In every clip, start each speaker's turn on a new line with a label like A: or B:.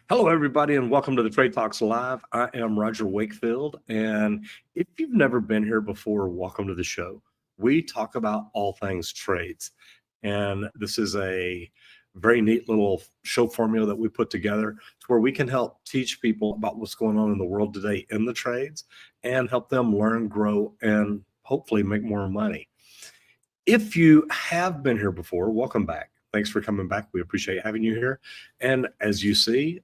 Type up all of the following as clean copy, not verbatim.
A: Hello, everybody, and welcome to the Trade Talks Live. I am Roger Wakefield, and if you've never been here before, welcome to the show. We talk about all things trades, and this is a very neat little show formula that we put together to where we can help teach people about what's going on in the world today in the trades and help them learn, grow, and hopefully make more money. If you have been here before, welcome back. Thanks for coming back. We appreciate having you here. And as you see,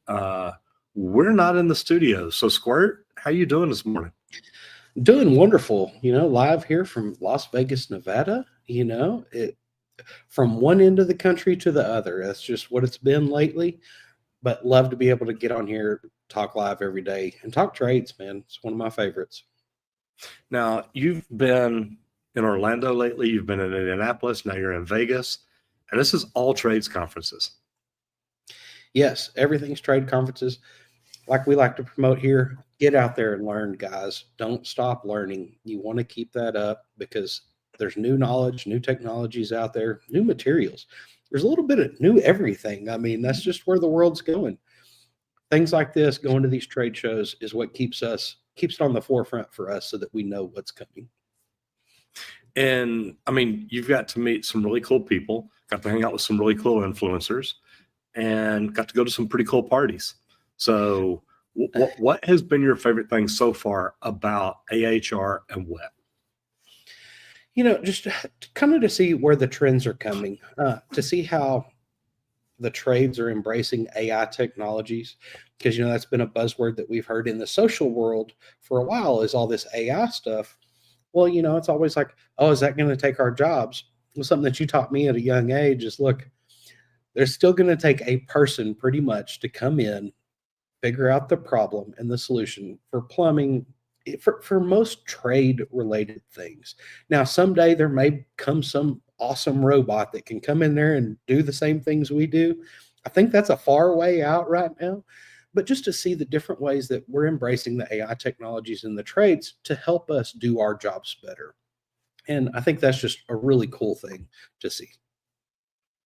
A: we're not in the studio. So Squirt, how you doing this morning?
B: Doing wonderful, live here from Las Vegas, Nevada. It from one end of the country to the other. That's just what it's been lately. But love to be able to get on here, talk live every day, and talk trades, man. It's one of my favorites.
A: Now, you've been in Orlando lately, you've been in Indianapolis, now you're in Vegas, and this is all trades conferences.
B: Yes, everything's trade conferences. Like we like to promote here, get out there and learn, guys. Don't stop learning. You want to keep that up because there's new knowledge, new technologies out there, new materials. There's a little bit of new everything. I mean, that's just where the world's going. Things like this, going to these trade shows, is what keeps it on the forefront for us so that we know what's coming.
A: And I mean, you've got to meet some really cool people, got to hang out with some really cool influencers, and got to go to some pretty cool parties. So what has been your favorite thing so far about AHR and WET?
B: Just kind of to see where the trends are coming, to see how the trades are embracing AI technologies, because, that's been a buzzword that we've heard in the social world for a while is all this AI stuff. Well, it's always like, oh, is that going to take our jobs? Well, something that you taught me at a young age is, look, there's still going to take a person pretty much to come in, figure out the problem and the solution for plumbing, for most trade related things. Now, someday there may come some awesome robot that can come in there and do the same things we do. I think that's a far way out right now. But just to see the different ways that we're embracing the AI technologies in the trades to help us do our jobs better. And I think that's just a really cool thing to see.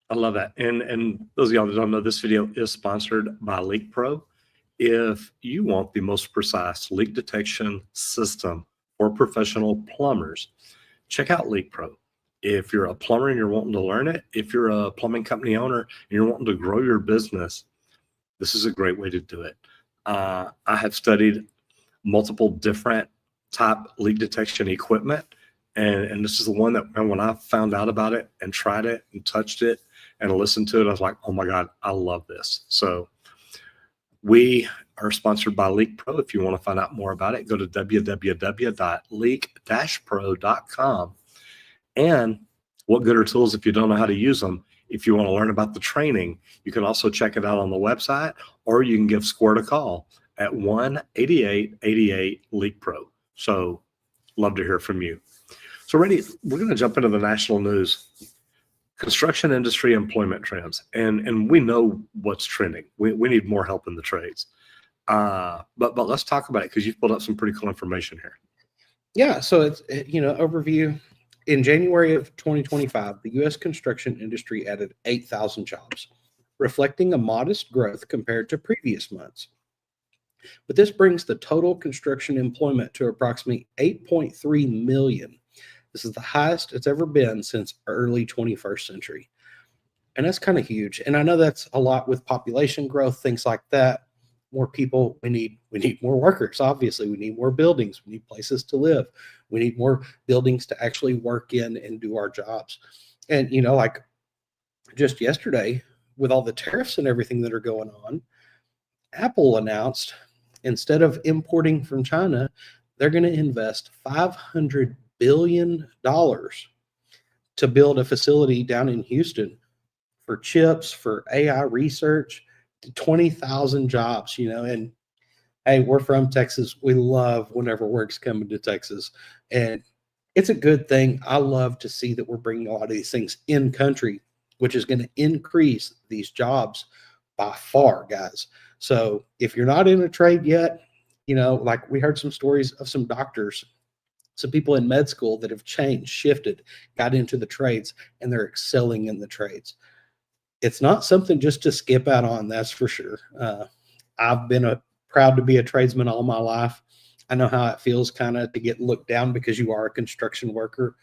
A: I love that. And those of y'all that don't know, this video is sponsored by Leak Pro. If you want the most precise leak detection system for professional plumbers, check out Leak Pro. If you're a plumber and you're wanting to learn it, if you're a plumbing company owner and you're wanting to grow your business, this is a great way to do it. I have studied multiple different type leak detection equipment, and this is the one that when I found out about it and tried it and touched it and listened to it, I was like, oh my God, I love this. So we are sponsored by Leak Pro. If you want to find out more about it, go to www.leak-pro.com. And what good are tools if you don't know how to use them? If you want to learn about the training, you can also check it out on the website, or you can give Squirt a call at 1-8888-LEAK-PRO. So love to hear from you. So Randy, we're going to jump into the national news. Construction industry employment trends, and we know what's trending. We need more help in the trades, but let's talk about it because you've pulled up some pretty cool information here.
B: Yeah, so it's overview. In January of 2025, the U.S. construction industry added 8,000 jobs, reflecting a modest growth compared to previous months. But this brings the total construction employment to approximately 8.3 million. This is the highest it's ever been since early 21st century. And that's kind of huge. And I know that's a lot with population growth, things like that. More people, we need more workers. Obviously, we need more buildings. We need places to live. We need more buildings to actually work in and do our jobs. And, like just yesterday, with all the tariffs and everything that are going on, Apple announced instead of importing from China, they're going to invest $500 billion to build a facility down in Houston for chips, for AI research, 20,000 jobs, and hey, we're from Texas. We love whenever work's coming to Texas, and it's a good thing. I love to see that we're bringing a lot of these things in country, which is going to increase these jobs by far, guys. So if you're not in a trade yet, like we heard some stories of some doctors, some people in med school that have changed, shifted, got into the trades, and they're excelling in the trades. It's not something just to skip out on, that's for sure. I've been proud to be a tradesman all my life. I know how it feels kind of to get looked down because you are a construction worker.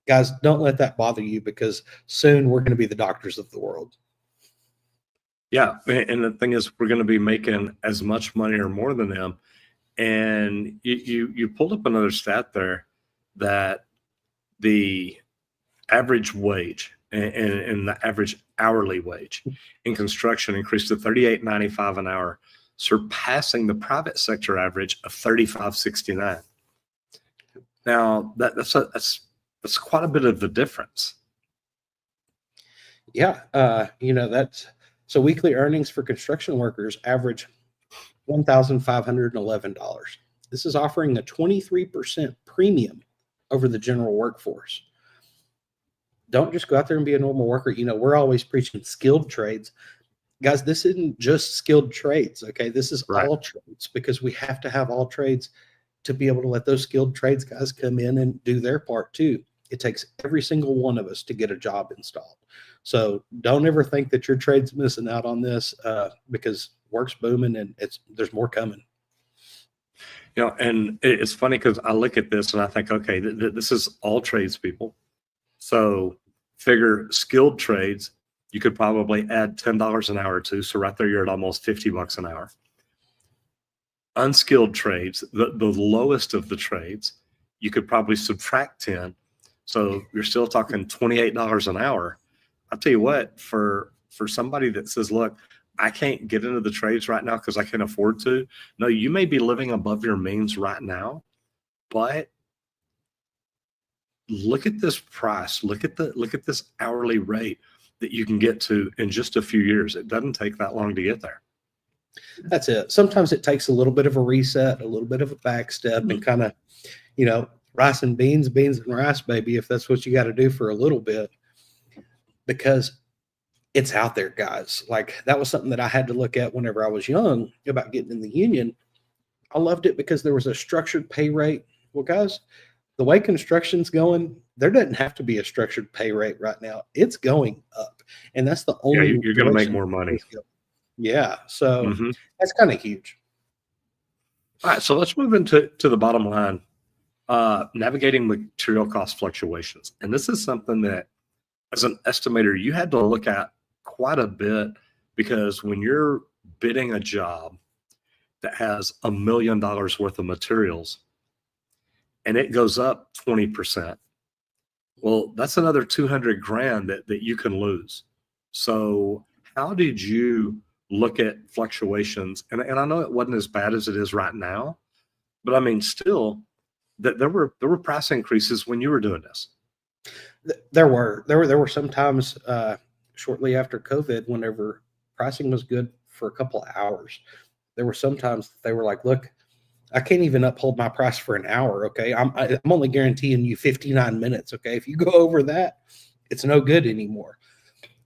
B: Guys, don't let that bother you, because soon we're going to be the doctors of the world.
A: Yeah. And the thing is, we're going to be making as much money or more than them. And you pulled up another stat there that the average wage and the average hourly wage in construction increased to $38.95 an hour, surpassing the private sector average of $35.69. Now that's quite a bit of the difference.
B: Yeah. So weekly earnings for construction workers average $1,511. This is offering a 23% premium over the general workforce. Don't just go out there and be a normal worker. We're always preaching skilled trades. Guys, this isn't just skilled trades, okay? This is
A: Right.
B: all trades, because we have to have all trades to be able to let those skilled trades guys come in and do their part too. It takes every single one of us to get a job installed. So don't ever think that your trade's missing out on this, because work's booming and there's more coming.
A: And it's funny because I look at this and I think, okay, this is all tradespeople. So figure skilled trades, you could probably add $10 an hour to. So right there, you're at almost $50 an hour. Unskilled trades, the lowest of the trades, you could probably subtract 10. So you're still talking $28 an hour. I'll tell you what, for somebody that says, look, I can't get into the trades right now because I can't afford to. No, you may be living above your means right now, but look at this price. Look at this hourly rate that you can get to in just a few years. It doesn't take that long to get there.
B: That's it. Sometimes it takes a little bit of a reset, a little bit of a back step, and kind of, rice and beans and rice, baby, if that's what you got to do for a little bit, because it's out there, guys. Like, that was something that I had to look at whenever I was young about getting in the union. I loved it because there was a structured pay rate. Well, guys, the way construction's going, there doesn't have to be a structured pay rate right now. It's going up. And that's the only
A: you're going to make
B: direction
A: more money.
B: Yeah. So
A: Mhm.
B: that's kind of huge.
A: All right, so let's move into the bottom line, navigating material cost fluctuations. And this is something that, as an estimator, you had to look at quite a bit, because when you're bidding a job that has $1 million worth of materials and it goes up 20%, well, that's another 200 grand that you can lose. So how did you look at fluctuations? And I know it wasn't as bad as it is right now, but I mean, still, that there were price increases when you were doing this.
B: There were some times shortly after COVID, whenever pricing was good for a couple of hours, there were sometimes they were like, look, I can't even uphold my price for an hour. Okay. I'm only guaranteeing you 59 minutes. Okay. If you go over that, it's no good anymore.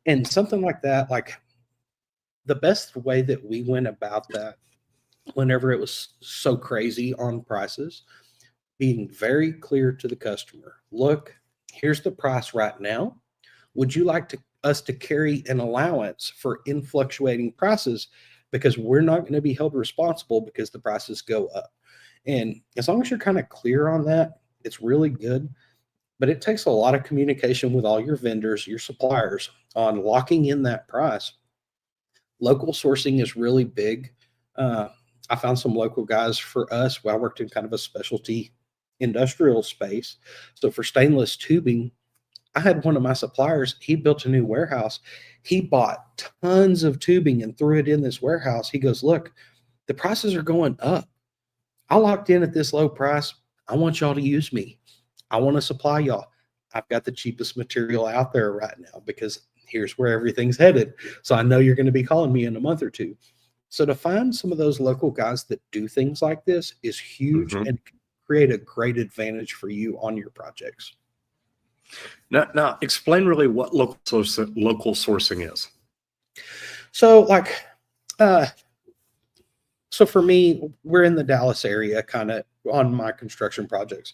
B: And something like that, like, the best way that we went about that, whenever it was so crazy on prices, being very clear to the customer, look, here's the price right now. Would you like us to carry an allowance for fluctuating prices? Because we're not going to be held responsible because the prices go up. And as long as you're kind of clear on that, it's really good. But it takes a lot of communication with all your vendors, your suppliers, on locking in that price. Local sourcing is really big. I found some local guys for us. Well, I worked in kind of a specialty industrial space. So for stainless tubing, I had one of my suppliers, he built a new warehouse. He bought tons of tubing and threw it in this warehouse. He goes, look, the prices are going up. I locked in at this low price. I want y'all to use me. I want to supply y'all. I've got the cheapest material out there right now, because here's where everything's headed. So I know you're going to be calling me in a month or two. So to find some of those local guys that do things like this is huge,
A: Mhm.
B: and create a great advantage for you on your projects.
A: Now explain really what local sourcing is.
B: So like, so for me, we're in the Dallas area kind of on my construction projects.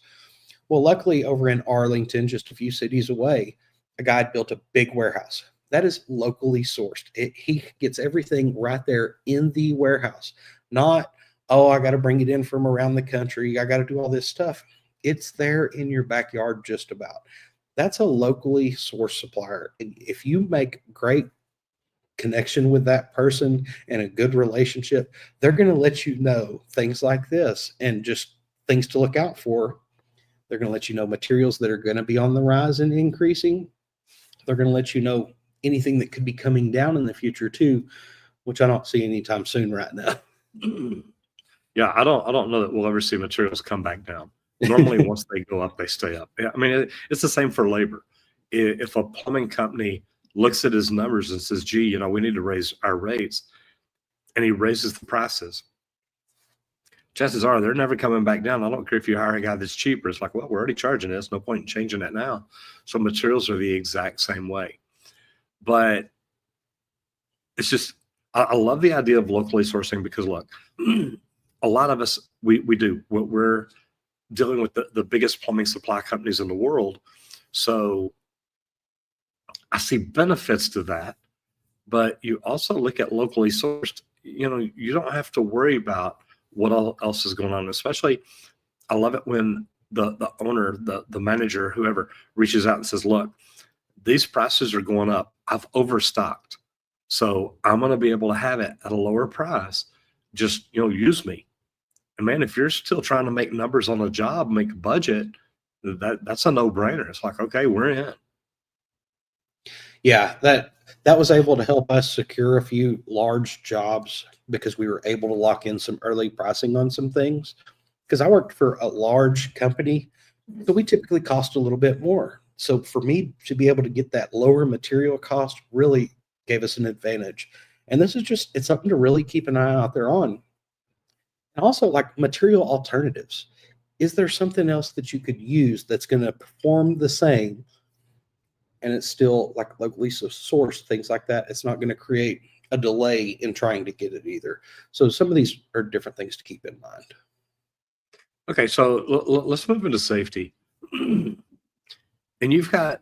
B: Well, luckily over in Arlington, just a few cities away, a guy had built a big warehouse. that is locally sourced. He gets everything right there in the warehouse, not, oh, I got to bring it in from around the country. I got to do all this stuff. It's there in your backyard, just about. That's a locally sourced supplier. And if you make great connection with that person and a good relationship, they're going to let you know things like this and just things to look out for. They're going to let you know materials that are going to be on the rise and increasing. They're going to let you know anything that could be coming down in the future too, which I don't see anytime soon right now.
A: Yeah, I don't know that we'll ever see materials come back down. Normally, once they go up, they stay up. I mean, it's the same for labor. If a plumbing company looks at his numbers and says, gee, we need to raise our rates, and he raises the prices, chances are they're never coming back down. I don't care if you hire a guy that's cheaper. It's like, well, we're already charging this. No point in changing that now. So materials are the exact same way. But it's just, I love the idea of locally sourcing because, look, a lot of us, we're dealing with the biggest plumbing supply companies in the world. So I see benefits to that, but you also look at locally sourced, you don't have to worry about what else is going on. Especially, I love it when the owner, the manager, whoever reaches out and says, look, these prices are going up. I've overstocked. So I'm going to be able to have it at a lower price. Just, use me. And man, if you're still trying to make numbers on a job, make a budget, that's a no-brainer. It's like, okay, we're in.
B: Yeah, that was able to help us secure a few large jobs because we were able to lock in some early pricing on some things. Because I worked for a large company, so we typically cost a little bit more. So for me to be able to get that lower material cost really gave us an advantage. And this is it's something to really keep an eye out there on. And also, like, material alternatives. Is there something else that you could use that's going to perform the same and it's still like locally sourced, things like that? It's not going to create a delay in trying to get it either. So some of these are different things to keep in mind.
A: Okay, so let's move into safety. And you've got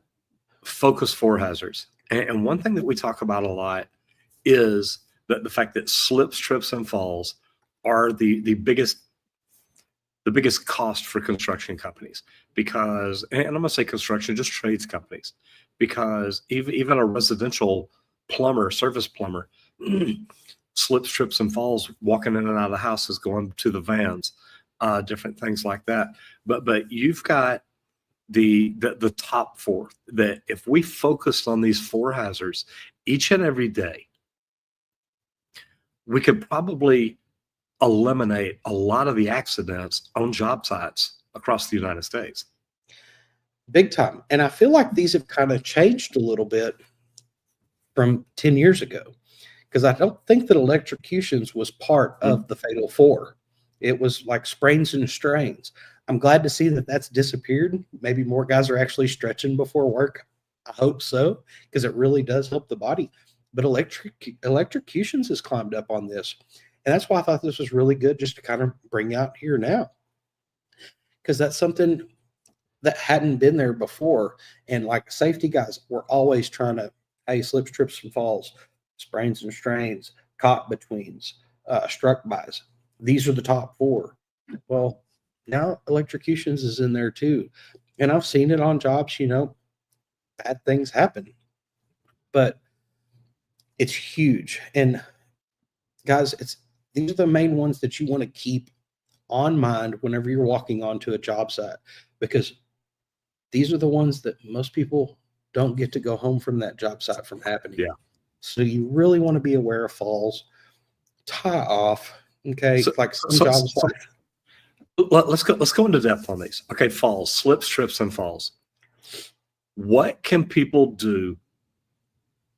A: focus 4 hazards. And one thing that we talk about a lot is that the fact that slips, trips, and falls are the biggest cost for construction companies. Because, and I'm gonna say construction, just trades companies, because even a residential plumber, service plumber, slips, trips, and falls walking in and out of the houses, going to the vans, different things like that. But you've got the top 4 that if we focused on these 4 hazards each and every day, we could probably eliminate a lot of the accidents on job sites across the United States.
B: Big time. And I feel like these have kind of changed a little bit from 10 years ago, because I don't think that electrocutions was part of the fatal 4. It was like sprains and strains. I'm glad to see that that's disappeared. Maybe more guys are actually stretching before work. I hope so, because it really does help the body. But electrocutions has climbed up on this. And that's why I thought this was really good just to kind of bring out here now, because that's something that hadn't been there before. And like safety guys, we're always trying to, hey, slips, trips, and falls, sprains and strains, caught betweens, struck bys. These are the top 4. Well, now electrocutions is in there too. And I've seen it on jobs, bad things happen. But it's huge. And guys, these are the main ones that you want to keep on mind whenever you're walking onto a job site, because these are the ones that most people don't get to go home from that job site from happening.
A: Yeah.
B: So you really want to be aware of falls, tie off. Okay.
A: So,
B: like some jobs.
A: Let's go into depth on these. Okay. Falls, slips, trips, and falls. What can people do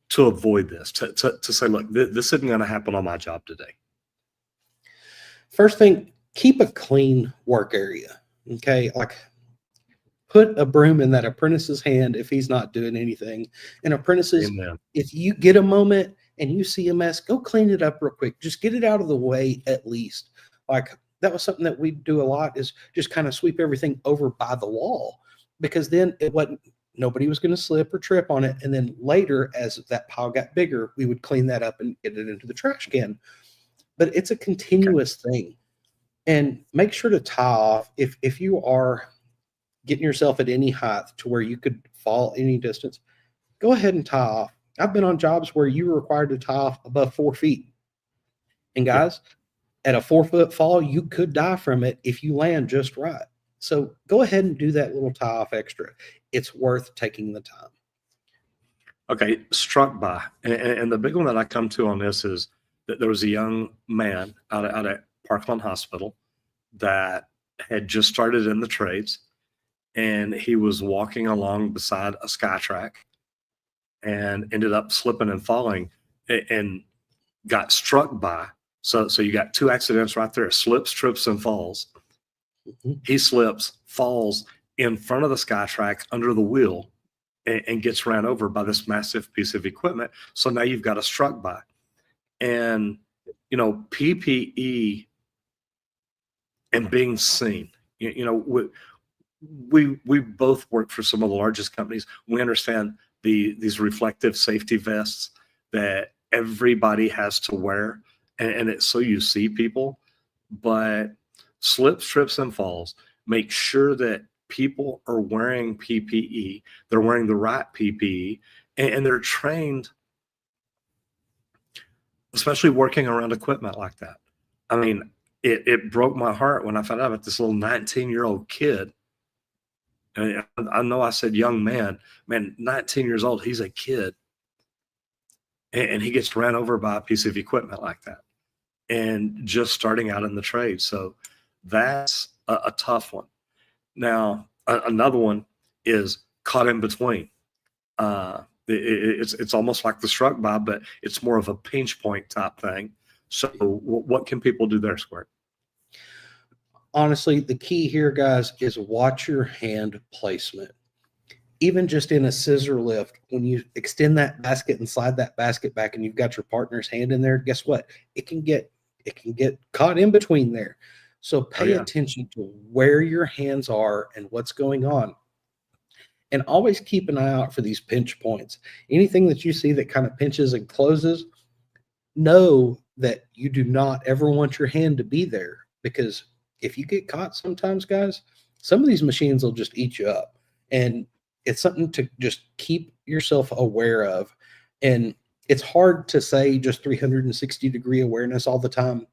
A: to avoid this, to say, look, this isn't going to happen on my job today?
B: First thing, keep a clean work area. Okay. Like, put a broom in that apprentice's hand if he's not doing anything. And apprentices,
A: Amen.
B: If you get a moment and you see a mess, go clean it up real quick. Just get it out of the way at least. Like, that was something that we do a lot, is just kind of sweep everything over by the wall, because then it wasn't nobody was going to slip or trip on it. And then later, as that pile got bigger, we would clean that up and get it into the trash can. But it's a continuous thing. And make sure to tie off if you are getting yourself at any height to where you could fall any distance, go ahead and tie off. I've been on jobs where you were required to tie off above 4 feet. And guys, at a 4-foot fall, you could die from it if you land just right. So go ahead and do that little tie off extra. It's worth taking the time.
A: Okay, struck by. And the big one that I come to on this is that there was a young man out at Parkland Hospital that had just started in the trades, and he was walking along beside a SkyTrack and ended up slipping and falling and got struck by. So you got 2 accidents right there: slips, trips, and falls. He slips, falls in front of the SkyTrack under the wheel, and gets ran over by this massive piece of equipment. So now you've got a struck by. And, PPE and being seen, we both work for some of the largest companies. We understand these reflective safety vests that everybody has to wear. And it's so you see people, but slips, trips, and falls, make sure that people are wearing PPE. They're wearing the right PPE, and they're trained, especially working around equipment like that. I mean, it broke my heart when I found out about this little 19-year-old kid. And I know I said young man, 19 years old, he's a kid. And he gets ran over by a piece of equipment like that, and just starting out in the trade. So that's a tough one. Now, another one is caught in between. It's almost like the struck by, but it's more of a pinch point type thing. So what can people do there, Squirt?
B: Honestly, the key here, guys, is watch your hand placement. Even just in a scissor lift, when you extend that basket and slide that basket back and you've got your partner's hand in there, guess what? It can get caught in between there. So pay attention to where your hands are and what's going on. And always keep an eye out for these pinch points. Anything that you see that kind of pinches and closes, know that you do not ever want your hand to be there, because if you get caught sometimes, guys, some of these machines will just eat you up. And it's something to just keep yourself aware of. And it's hard to say just 360-degree awareness all the time.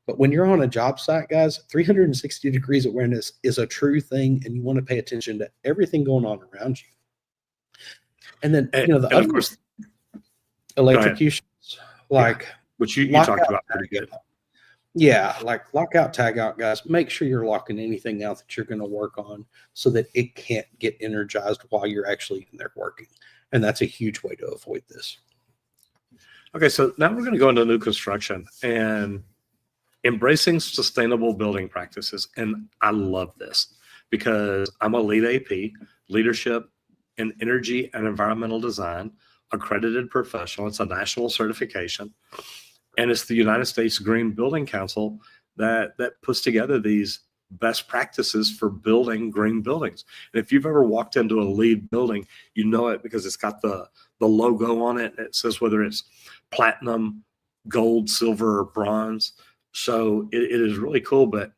B: But when you're on a job site, guys, 360 degrees awareness is a true thing, and you want to pay attention to everything going on around you. And then, the other, of course, electrocutions,
A: which you talked about pretty good.
B: Yeah, like lockout, tag out, guys. Make sure you're locking anything out that you're going to work on so that it can't get energized while you're actually in there working. And that's a huge way to avoid this.
A: Okay, so now we're going to go into new construction and embracing sustainable building practices. And I love this because I'm a LEED AP, Leadership in Energy and Environmental Design, accredited professional. It's a national certification. And it's the United States Green Building Council that puts together these best practices for building green buildings. And if you've ever walked into a LEED building, you know it because it's got the logo on it. It says whether it's platinum, gold, silver, or bronze. So it is really cool. But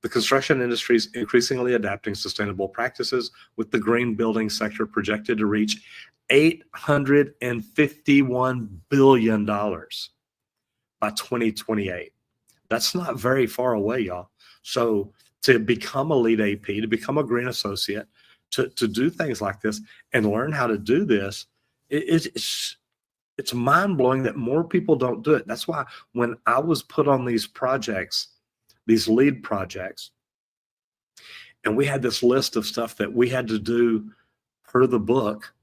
A: the construction industry is increasingly adapting sustainable practices, with the green building sector projected to reach $851 billion by 2028. That's not very far away, y'all. So to become a LEED AP, to become a green associate, to do things like this and learn how to do this, it's mind-blowing that more people don't do it. That's why when I was put on these projects, these LEED projects, and we had this list of stuff that we had to do per the book,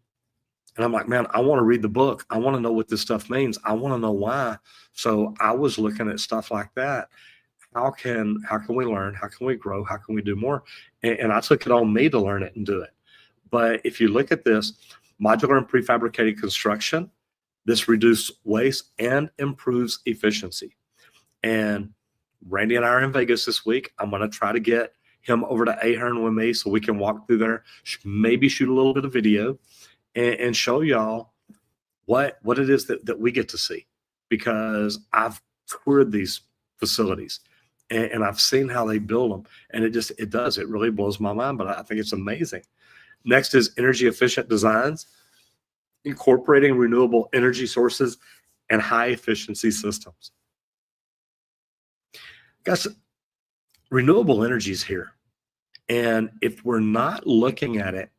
A: and I'm like, man, I want to read the book. I want to know what this stuff means. I want to know why. So I was looking at stuff like that. How can we learn? How can we grow? How can we do more? And I took it on me to learn it and do it. But if you look at this, modular and prefabricated construction, this reduces waste and improves efficiency. And Randy and I are in Vegas this week. I'm going to try to get him over to Ahern with me so we can walk through there, maybe shoot a little bit of video and show y'all what it is that we get to see, because I've toured these facilities and I've seen how they build them, and it really blows my mind, but I think it's amazing. Next is energy efficient designs, incorporating renewable energy sources and high efficiency systems. Guys, renewable energy is here. And if we're not looking at it,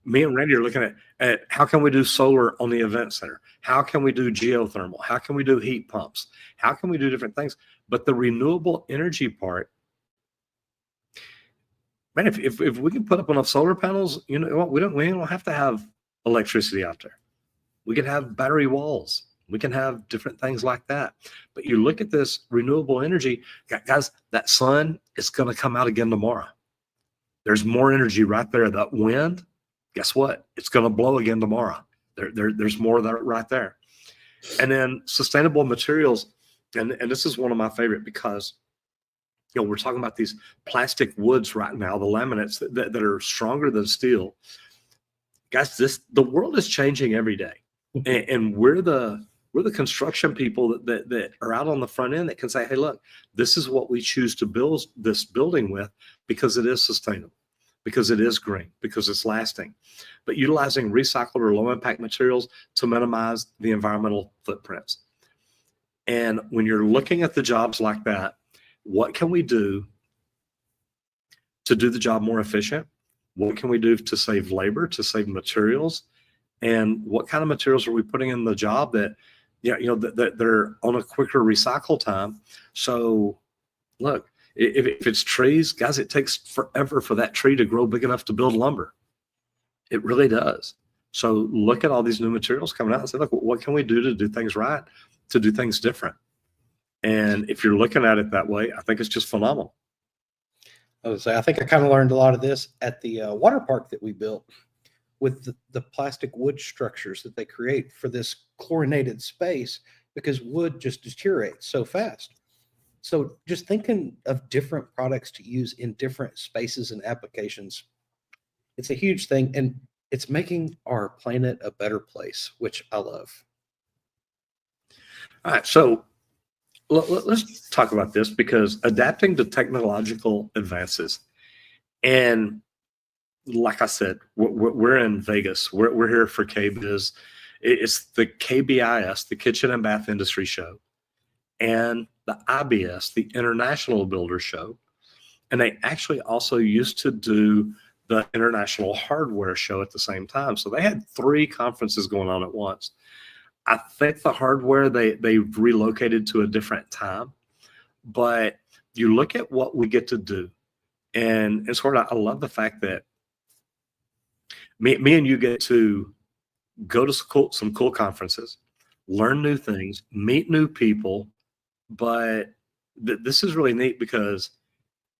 A: me and Randy are looking at how can we do solar on the event center? How can we do geothermal? How can we do heat pumps? How can we do different things? But the renewable energy part, man, if we can put up enough solar panels, we don't have to have electricity out there. We can have battery walls. We can have different things like that. But you look at this renewable energy, guys, that sun is going to come out again tomorrow. There's more energy right there. That wind, guess what? It's going to blow again tomorrow. There's more of that right there. And then sustainable materials, and this is one of my favorite, because we're talking about these plastic woods right now, the laminates that are stronger than steel. Guys, the world is changing every day, and we're the construction people that are out on the front end that can say, hey, look, this is what we choose to build this building with, because it is sustainable, because it is green, because it's lasting. But utilizing recycled or low impact materials to minimize the environmental footprints. And when you're looking at the jobs like that, what can we do to do the job more efficient? What can we do to save labor, to save materials? And what kind of materials are we putting in the job that they're on a quicker recycle time? So look, if it's trees, guys, it takes forever for that tree to grow big enough to build lumber. It really does. So look at all these new materials coming out and say, look, what can we do to do things right, to do things different? And if you're looking at it that way, I think it's just phenomenal.
B: I think I kind of learned a lot of this at the water park that we built, with the plastic wood structures that they create for this chlorinated space, because wood just deteriorates so fast. So just thinking of different products to use in different spaces and applications, it's a huge thing, and it's making our planet a better place, which I love.
A: All right, so let's talk about this, because adapting to technological advances, and like I said, we're in Vegas. We're here for KBIS. It's the KBIS, the Kitchen and Bath Industry Show, and the IBS, the International Builder Show. And they actually also used to do the International Hardware Show at the same time. So they had 3 conferences going on at once. I think the hardware, they relocated to a different time. But you look at what we get to do, and it's sort of, I love the fact that me and you get to go to some cool conferences, learn new things, meet new people. But this is really neat, because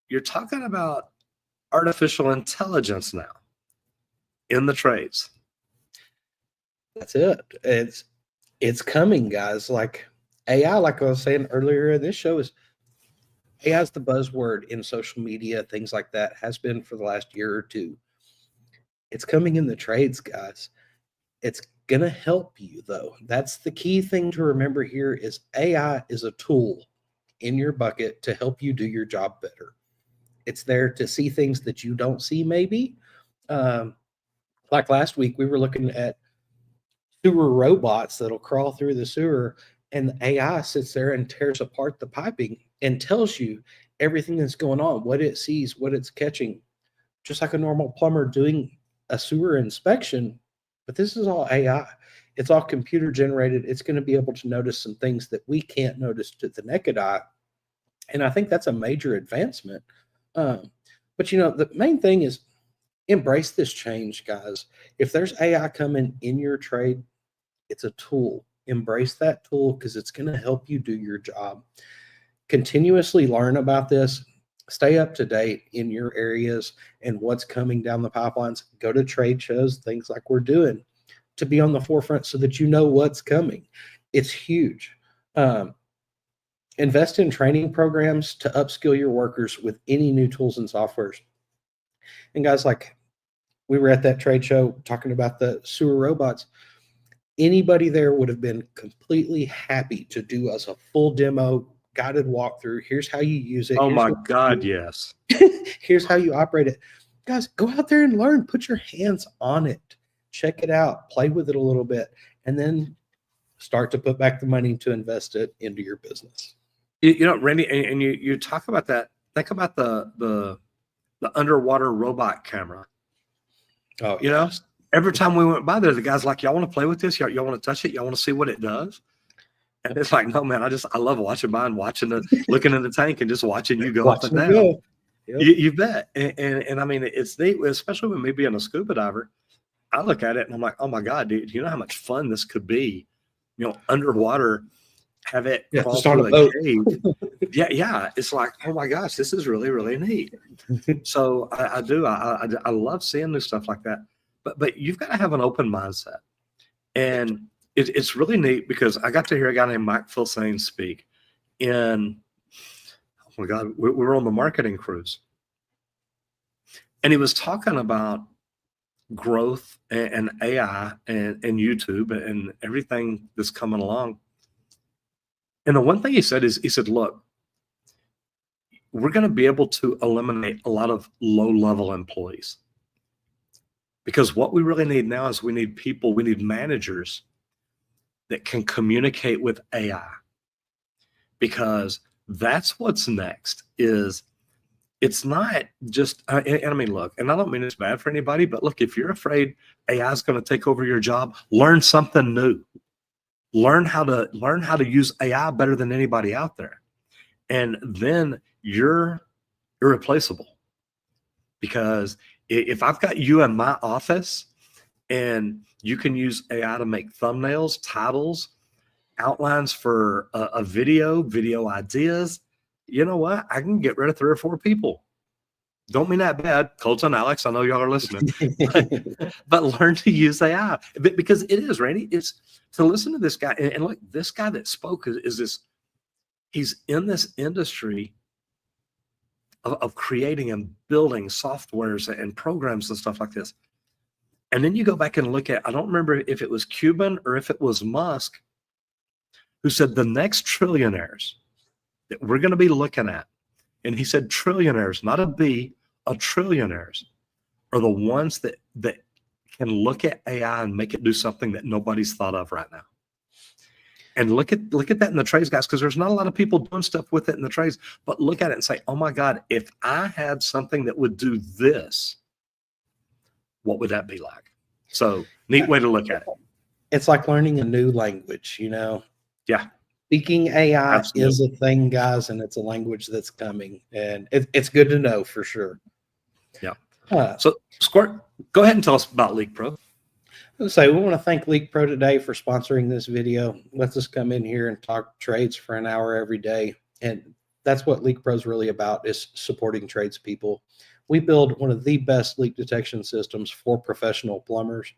A: you're talking about artificial intelligence now in the trades.
B: That's it. It's coming, guys. Like AI, like I was saying earlier in this show, AI is the buzzword in social media, things like that, has been for the last year or two. It's coming in the trades, guys. It's going to help you, though. That's the key thing to remember here, is AI is a tool in your bucket to help you do your job better. It's there to see things that you don't see, maybe. Like last week, we were looking at sewer robots that'll crawl through the sewer, and the AI sits there and tears apart the piping and tells you everything that's going on, what it sees, what it's catching, just like a normal plumber doing a sewer inspection. But this is all AI. It's all computer generated. It's going to be able to notice some things that we can't notice to the naked eye. And I think that's a major advancement. But the main thing is embrace this change, guys. If there's AI coming in your trade, it's a tool. Embrace that tool, because it's going to help you do your job. Continuously learn about this. Stay up to date in your areas and what's coming down the pipelines. Go to trade shows, things like we're doing, to be on the forefront so that you know what's coming. It's huge. Invest in training programs to upskill your workers with any new tools and softwares. And guys, like we were at that trade show talking about the sewer robots. Anybody there would have been completely happy to do us a full demo, guided walkthrough. Here's how you use it.
A: Oh
B: Here's
A: my
B: what
A: God, yes.
B: here's how you operate it. Guys, go out there and learn. Put your hands on it. Check it out. Play with it a little bit. And then start to put back the money to invest it into your business.
A: You know, Randy, and you talk about that. Think about the underwater robot camera.
B: Oh,
A: You know, every time we went by there, the guy's like, "Y'all want to play with this? Y'all want to touch it? Y'all want to see what it does?" And it's like, no, man, I love watching mine, looking in the tank and just watching you go up and
B: watching it
A: down.
B: go. Yep.
A: You bet. And I mean, it's neat, especially with me being a scuba diver. I look at it and I'm like, oh my God, dude, you know how much fun this could be? You know, underwater, have it
B: Yeah,
A: crawl
B: start
A: through
B: a
A: a
B: boat.
A: cave. Yeah. It's like, oh my gosh, this is really, really neat. So I love seeing new stuff like that. But you've got to have an open mindset. And it's really neat because I got to hear a guy named Mike Filsaime speak in, oh my God, we were on the marketing cruise. And he was talking about growth and AI and YouTube and everything that's coming along. And the one thing he said is, he said, look, we're going to be able to eliminate a lot of low-level employees. Because what we really need now is we need managers that can communicate with AI. Because that's what's next. It's not just, and I mean, look, and I don't mean it's bad for anybody, but look, if you're afraid AI is going to take over your job, learn something new. Learn how to use AI better than anybody out there. And then you're irreplaceable. Because if I've got you in my office and you can use AI to make thumbnails, titles, outlines for a video ideas, you know what? I can get rid of 3 or 4 people. Don't mean that bad. Colton, Alex, I know y'all are listening. but learn to use AI. Because it is, Randy, it's to listen to this guy. And look, this guy that spoke is this, he's in this industry of creating and building softwares and programs and stuff like this. And then you go back and look at, I don't remember if it was Cuban or if it was Musk, who said the next trillionaires that we're going to be looking at, and he said trillionaires, not a B, a trillionaires, are the ones that can look at AI and make it do something that nobody's thought of right now. And look at that in the trades, guys, because there's not a lot of people doing stuff with it in the trades. But look at it and say, oh my God, if I had something that would do this, what would that be like? So neat way to look at it.
B: It's like learning a new language, you know.
A: Yeah.
B: Speaking AI
A: Absolutely.
B: is a thing, guys, and it's a language that's coming. And it's good to know for sure.
A: Yeah. So Squirt, go ahead and tell us about Leak Pro.
B: So we want to thank Leak Pro today for sponsoring this video. Let's us come in here and talk trades for an hour every day. And that's what Leak Pro is really about, is supporting tradespeople. We build one of the best leak detection systems for professional plumbers.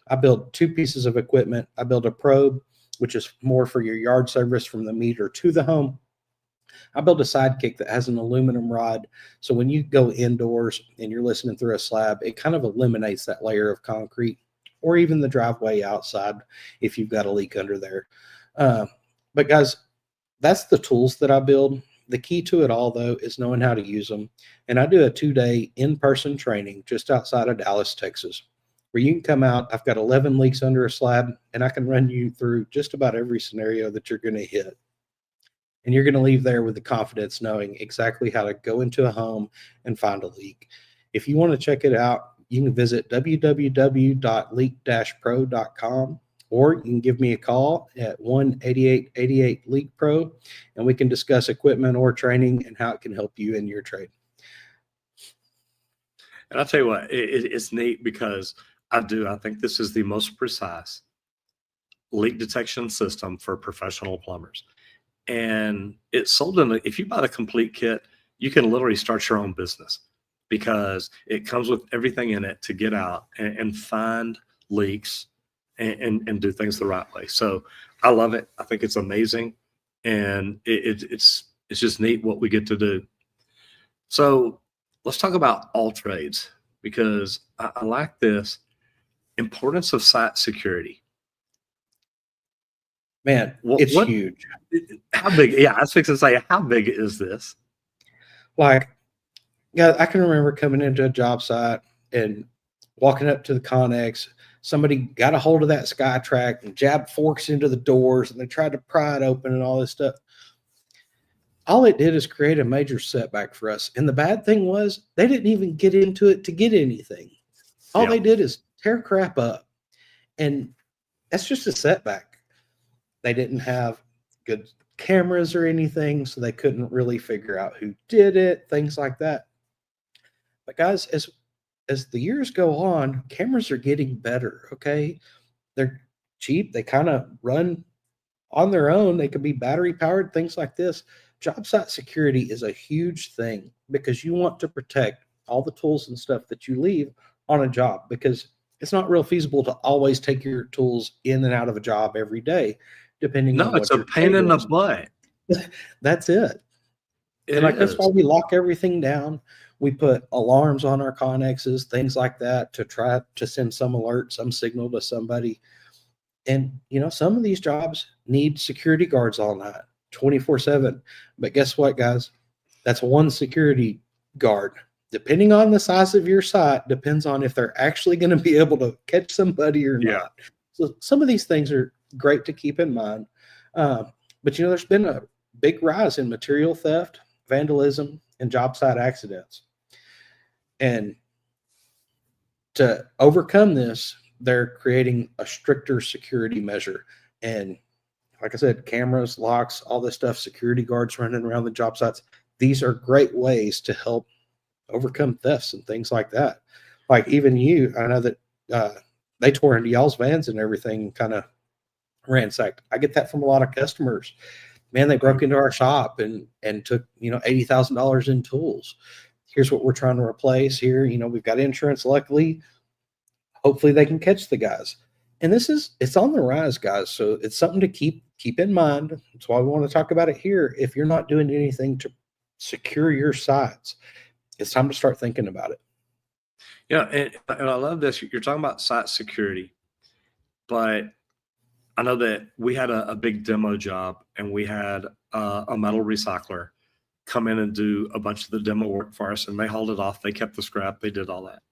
B: I build 2 pieces of equipment. I build a probe, which is more for your yard service from the meter to the home. I built a sidekick that has an aluminum rod. So when you go indoors and you're listening through a slab, it kind of eliminates that layer of concrete, or even the driveway outside if you've got a leak under there. But guys, that's the tools that I build. The key to it all, though, is knowing how to use them. And I do a 2-day in-person training just outside of Dallas, Texas, where you can come out. I've got 11 leaks under a slab, and I can run you through just about every scenario that you're going to hit. And you're going to leave there with the confidence knowing exactly how to go into a home and find a leak. If you want to check it out, you can visit www.leak-pro.com, or you can give me a call at 1-8888-LEAK-PRO, and we can discuss equipment or training and how it can help you in your trade.
A: And I'll tell you what, it's neat because I think this is the most precise leak detection system for professional plumbers. And it's sold if you buy the complete kit, you can literally start your own business, because it comes with everything in it to get out and find leaks and do things the right way. So I love it. I think it's amazing. and it's just neat what we get to do. So let's talk about all trades, because I like this importance of site security.
B: Man,
A: What,
B: it's
A: what
B: huge.
A: how big? Yeah, I was fixing to say, how big is this?
B: Like, yeah, I can remember coming into a job site and walking up to the Connex. Somebody got a hold of that SkyTrack and jabbed forks into the doors, and they tried to pry it open and all this stuff. All it did is create a major setback for us. And the bad thing was they didn't even get into it to get anything. All
A: Yeah.
B: they did is tear crap up. And that's just a setback. They didn't have good cameras or anything, so they couldn't really figure out who did it, things like that. But guys, as the years go on, cameras are getting better, okay? They're cheap, they kind of run on their own, they can be battery powered, things like this. Job site security is a huge thing because you want to protect all the tools and stuff that you leave on a job, because it's not real feasible to always take your tools in and out of a job every day, depending
A: No,
B: on
A: it's
B: what
A: a
B: your
A: pain in the
B: schedule
A: butt.
B: is. That's it.
A: It
B: And like that's
A: is.
B: why we lock everything down. We put alarms on our Connexes, things like that, to try to send some alert, some signal to somebody. And some of these jobs need security guards all night, 24/7. But guess what, guys? That's one security guard. Depending on the size of your site, depends on if they're actually going to be able to catch somebody or
A: Yeah.
B: not. So some of these things are great to keep in mind. But there's been a big rise in material theft, vandalism, and job site accidents. And to overcome this, they're creating a stricter security measure. And like I said, cameras, locks, all this stuff, security guards running around the job sites. These are great ways to help overcome thefts and things like that. Like even you, I know that they tore into y'all's vans and everything, kind of ransacked. I get that from a lot of customers. Man, they broke into our shop and took $80,000 in tools. Here's what we're trying to replace here. We've got insurance. Luckily, hopefully they can catch the guys. And it's on the rise, guys. So it's something to keep in mind. That's why we want to talk about it here. If you're not doing anything to secure your sites, it's time to start thinking about it.
A: Yeah, and I love this. You're talking about site security, but I know that we had a big demo job, and we had a metal recycler come in and do a bunch of the demo work for us, and they hauled it off. They kept the scrap. They did all that.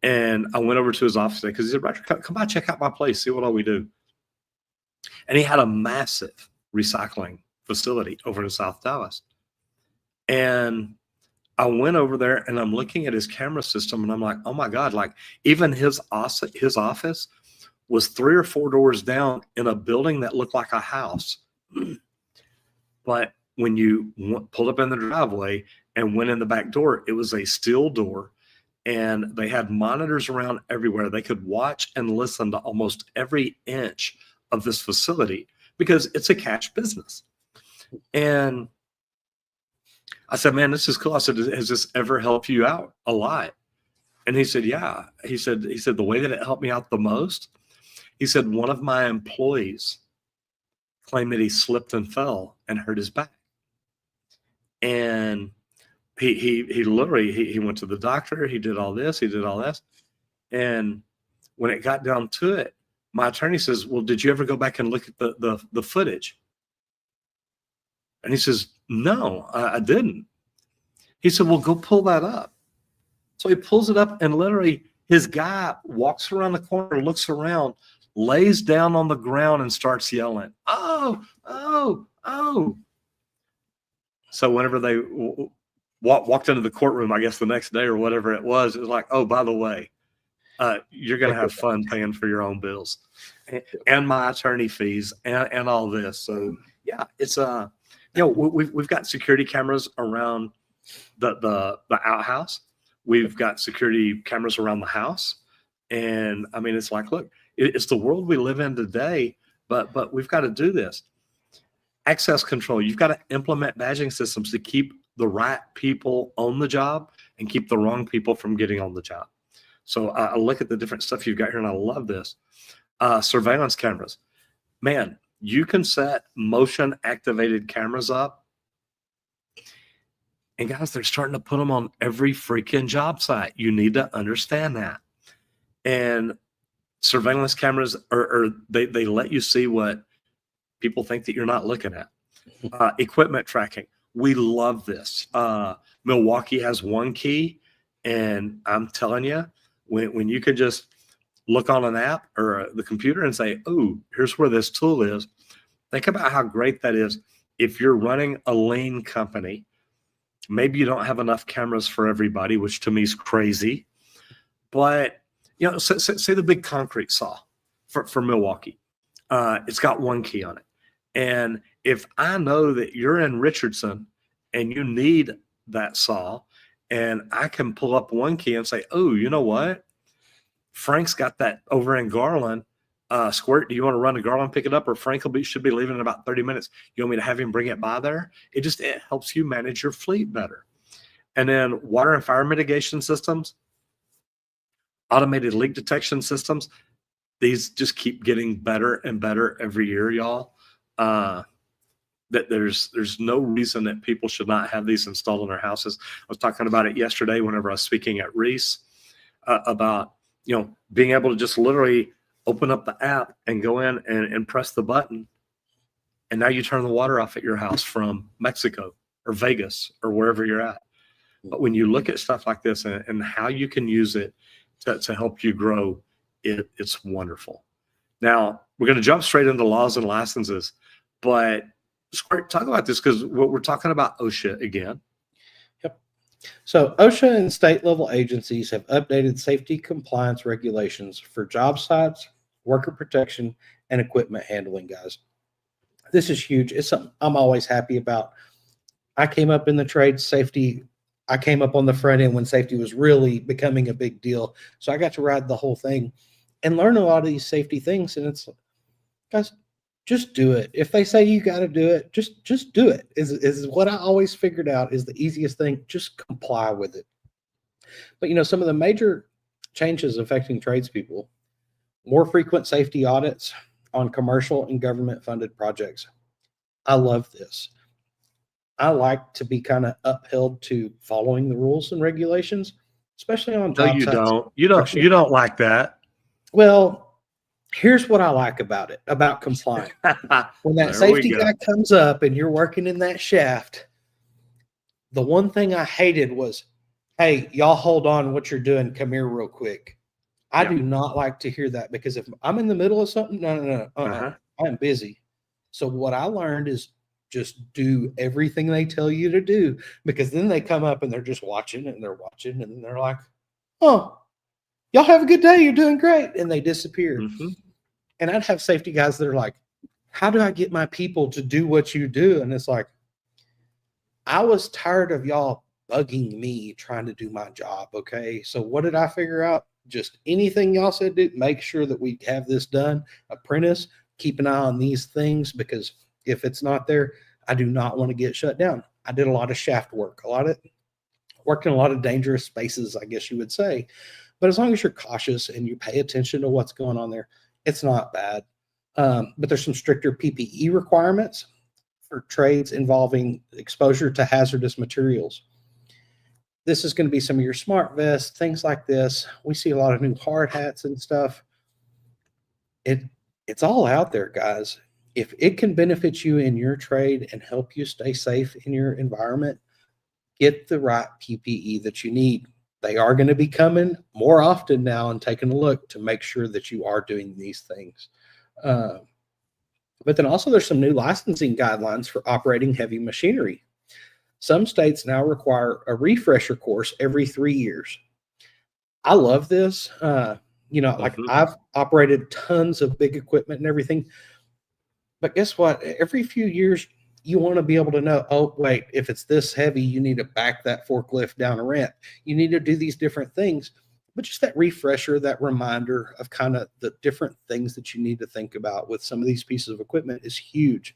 A: And I went over to his office today because he said, Roger, come by, check out my place, see what all we do. And he had a massive recycling facility over in South Dallas. And I went over there and I'm looking at his camera system and I'm like, oh my God, like even his office was 3 or 4 doors down in a building that looked like a house. But when you pulled up in the driveway and went in the back door, it was a steel door, and they had monitors around everywhere. They could watch and listen to almost every inch of this facility because it's a cash business. And I said, man, this is cool. I said, has this ever helped you out a lot? And he said, yeah. He said, the way that it helped me out the most, he said, one of my employees claimed that he slipped and fell and hurt his back. And he literally, he went to the doctor, he did all this, he did all this. And when it got down to it, my attorney says, well, did you ever go back and look at the footage? And he says, no, I didn't. He said, well, go pull that up. So he pulls it up, and literally his guy walks around the corner, looks around, lays down on the ground and starts yelling, oh, oh, oh. So whenever they walked into the courtroom, I guess the next day or whatever it was like, oh, by the way, you're going to have fun paying for your own bills and my attorney fees and all this. So yeah, it's we've got security cameras around the outhouse. We've got security cameras around the house. And I mean, it's like, look, it's the world we live in today, but we've got to do this. Access control. You've got to implement badging systems to keep the right people on the job and keep the wrong people from getting on the job. So I look at the different stuff you've got here, and I love this. Surveillance cameras. Man, You can set motion activated cameras up. And guys, they're starting to put them on every freaking job site. You need to understand that. And surveillance cameras they let you see what people think that you're not looking at. Equipment tracking. We love this. Milwaukee has one key, and I'm telling you, when you can just look on an app or the computer and say, oh, here's where this tool is. Think about how great that is. If you're running a lean company, maybe you don't have enough cameras for everybody, which to me is crazy. But, you know, say the big concrete saw for Milwaukee. It's got one key on it. And if I know that you're in Richardson and you need that saw, and I can pull up one key and say, oh, you know what? Frank's got that over in Garland. Squirt, do you want to run to Garland, pick it up, or Frank should be leaving in about 30 minutes? You want me to have him bring it by there? It helps you manage your fleet better. And then water and fire mitigation systems, automated leak detection systems. These just keep getting better and better every year, y'all. That there's no reason that people should not have these installed in their houses. I was talking about it yesterday whenever I was speaking at Reese about, you know, being able to just literally open up the app and go in and press the button. And now you turn the water off at your house from Mexico or Vegas or wherever you're at. But when you look at stuff like this and how you can use it to help you grow, it's wonderful. Now, we're going to jump straight into laws and licenses, but talk about this because we're talking about OSHA again.
B: Yep. So OSHA and state level agencies have updated safety compliance regulations for job sites, worker protection, and equipment handling, guys. This is huge. It's something I'm always happy about. I came up in the trade safety. I came up on the front end when safety was really becoming a big deal. So I got to ride the whole thing and learn a lot of these safety things. And it's, guys, just do it. If they say you got to do it, just do it. Is what I always figured out is the easiest thing. Just comply with it. But, you know, some of the major changes affecting tradespeople, more frequent safety audits on commercial and government funded projects. I love this. I like to be kind of upheld to following the rules and regulations, especially on job sites.
A: No, you don't. You don't like that.
B: Well, here's what I like about it, about complying. When that safety guy comes up and you're working in that shaft, the one thing I hated was, hey, y'all hold on what you're doing. Come here real quick. I do not like to hear that, because if I'm in the middle of something, no. I'm busy. So what I learned is just do everything they tell you to do, because then they come up and they're just watching and then they're like, oh, y'all have a good day. You're doing great. And they disappear. Mm-hmm. And I'd have safety guys that are like, how do I get my people to do what you do? And it's like, I was tired of y'all bugging me trying to do my job. Okay. So what did I figure out? Just anything y'all said, do, make sure that we have this done. Apprentice, keep an eye on these things, because if it's not there, I do not want to get shut down. I did a lot of shaft work, worked in a lot of dangerous spaces, I guess you would say. But as long as you're cautious and you pay attention to what's going on there, it's not bad. But there's some stricter PPE requirements for trades involving exposure to hazardous materials. This is going to be some of your smart vests, things like this. We see a lot of new hard hats and stuff. It's all out there, guys. If it can benefit you in your trade and help you stay safe in your environment, get the right PPE that you need. They are going to be coming more often now and taking a look to make sure that you are doing these things. But then also there's some new licensing guidelines for operating heavy machinery. Some states now require a refresher course every 3 years. I love this. Like I've operated tons of big equipment and everything. But guess what? Every few years, you want to be able to know, oh, wait, if it's this heavy, you need to back that forklift down a ramp. You need to do these different things. But just that refresher, that reminder of kind of the different things that you need to think about with some of these pieces of equipment is huge.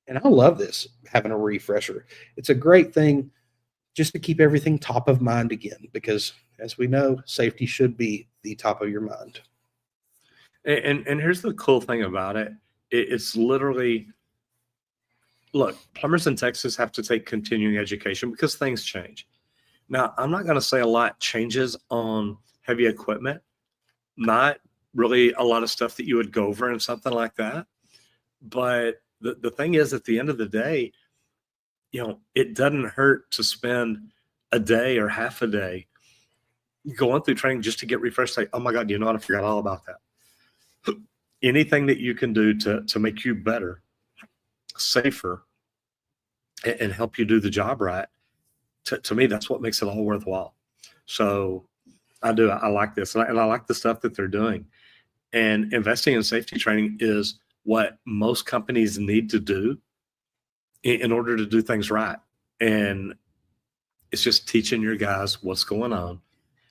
B: And I love this, having a refresher. It's a great thing just to keep everything top of mind again, because as we know, safety should be the top of your mind.
A: And here's the cool thing about it. It's literally, look, plumbers in Texas have to take continuing education because things change. Now, I'm not going to say a lot changes on heavy equipment, not really a lot of stuff that you would go over and something like that. But the thing is, at the end of the day, it doesn't hurt to spend a day or half a day going through training just to get refreshed. Say, oh my God, you know what? I forgot all about that. Anything that you can do to make you better, safer, and help you do the job right, to me, that's what makes it all worthwhile. So I do. I like this, and I like the stuff that they're doing. And investing in safety training is what most companies need to do in order to do things right. And it's just teaching your guys what's going on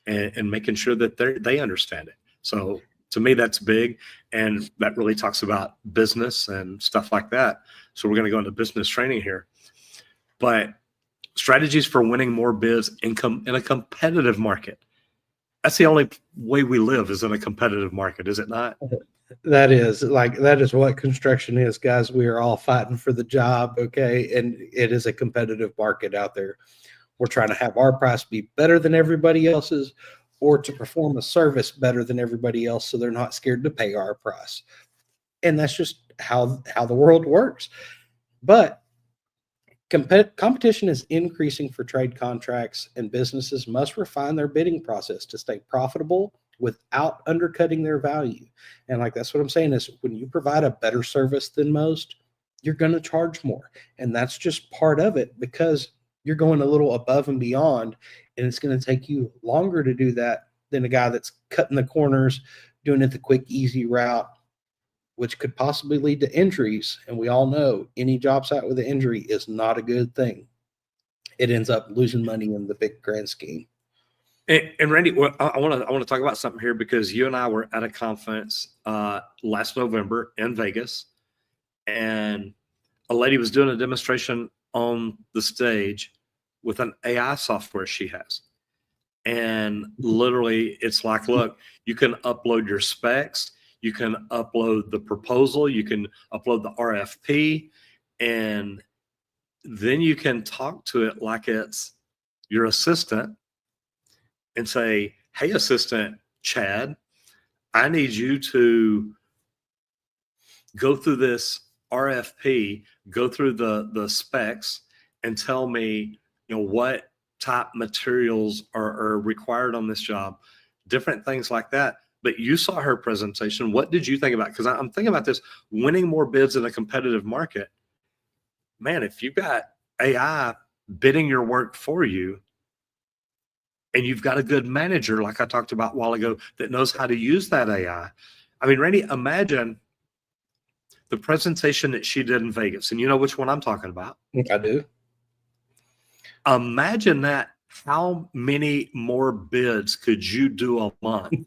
A: and making sure that they understand it. So to me, that's big. And that really talks about business and stuff like that. So we're going to go into business training here. But strategies for winning more bids in a competitive market. That's the only way we live, is in a competitive market, is it not?
B: That is what construction is, guys. We are all fighting for the job. Okay. And it is a competitive market out there. We're trying to have our price be better than everybody else's, or to perform a service better than everybody else, so they're not scared to pay our price. And that's just how the world works. But competition is increasing for trade contracts, and businesses must refine their bidding process to stay profitable without undercutting their value. And that's what I'm saying is, when you provide a better service than most, you're going to charge more. And that's just part of it, because you're going a little above and beyond, and it's going to take you longer to do that than a guy that's cutting the corners, doing it the quick, easy route, which could possibly lead to injuries. And we all know any job site with an injury is not a good thing. It ends up losing money in the big grand scheme.
A: And Randy, I want to talk about something here, because you and I were at a conference last November in Vegas, and a lady was doing a demonstration on the stage with an AI software she has. And literally, it's like, look, you can upload your specs, you can upload the proposal, you can upload the RFP, and then you can talk to it like it's your assistant and say, hey, assistant Chad, I need you to go through this RFP, go through the specs, and tell me, what type materials are required on this job, different things like that. But you saw her presentation. What did you think about? Because I'm thinking about this, winning more bids in a competitive market. Man, if you've got AI bidding your work for you, and you've got a good manager, like I talked about a while ago, that knows how to use that AI. I mean, Randy, imagine the presentation that she did in Vegas, and you know which one I'm talking about.
B: I do.
A: Imagine that. How many more bids could you do a month?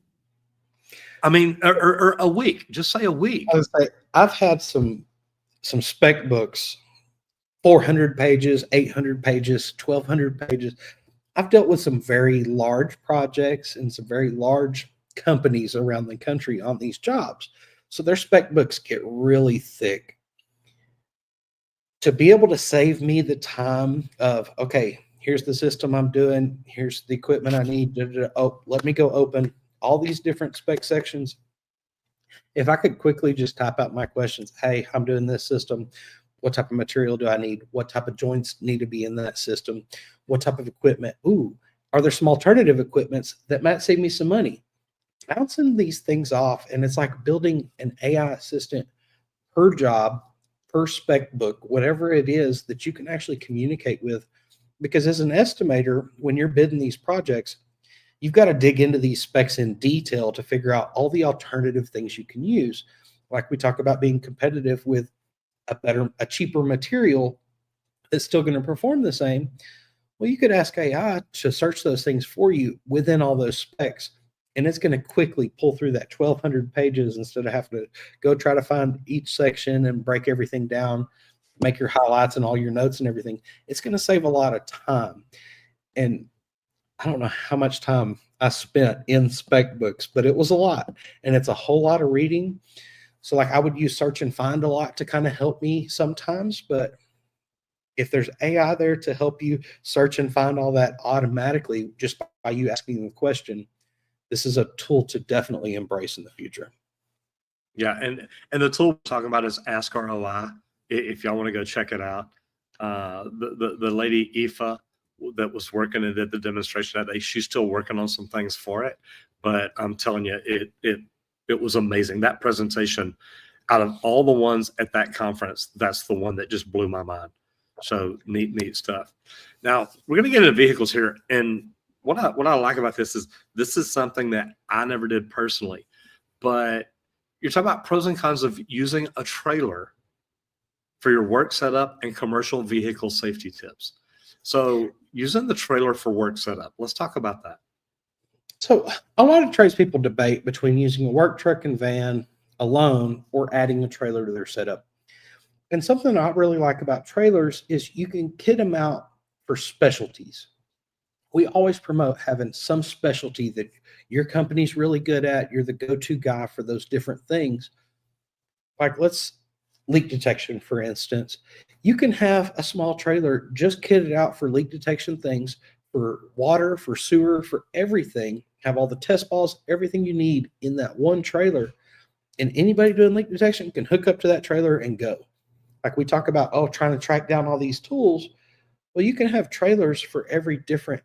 A: I mean, or a week. Just say a week.
B: I've had some spec books, 400 pages, 800 pages, 1,200 pages. I've dealt with some very large projects and some very large companies around the country on these jobs. So their spec books get really thick. To be able to save me the time of, okay, here's the system I'm doing, here's the equipment I need, oh, let me go open all these different spec sections. If I could quickly just type out my questions, hey, I'm doing this system. What type of material do I need? What type of joints need to be in that system? What type of equipment? Ooh, are there some alternative equipments that might save me some money? Bouncing these things off, and it's like building an AI assistant per job, per spec book, whatever it is that you can actually communicate with. Because as an estimator, when you're bidding these projects, you've got to dig into these specs in detail to figure out all the alternative things you can use. Like we talk about being competitive with a cheaper material that's still going to perform the same. Well, you could ask AI to search those things for you within all those specs, and it's going to quickly pull through that 1,200 pages instead of having to go try to find each section and break everything down, make your highlights and all your notes and everything. It's going to save a lot of time. And I don't know how much time I spent in spec books, but it was a lot. And it's a whole lot of reading. So like I would use search and find a lot to kind of help me sometimes, but if there's AI there to help you search and find all that automatically just by you asking the question, this is a tool to definitely embrace in the future.
A: Yeah, and the tool we're talking about is Ask ROI. If y'all want to go check it out, the lady Aoife that was working and did the demonstration that day, she's still working on some things for it. But I'm telling you, it was amazing. That presentation, out of all the ones at that conference, that's the one that just blew my mind. So neat stuff. Now we're gonna get into vehicles here, and what I like about this is something that I never did personally, but you're talking about pros and cons of using a trailer for your work setup and commercial vehicle safety tips. So using the trailer for work setup, let's talk about that.
B: So a lot of tradespeople debate between using a work truck and van alone or adding a trailer to their setup. And something I really like about trailers is you can kit them out for specialties. We always promote having some specialty that your company's really good at. You're the go-to guy for those different things. Like let's leak detection, for instance. You can have a small trailer just kitted out for leak detection things, for water, for sewer, for everything. Have all the test balls, everything you need in that one trailer. And anybody doing leak detection can hook up to that trailer and go. Like we talk about, trying to track down all these tools. Well, you can have trailers for every different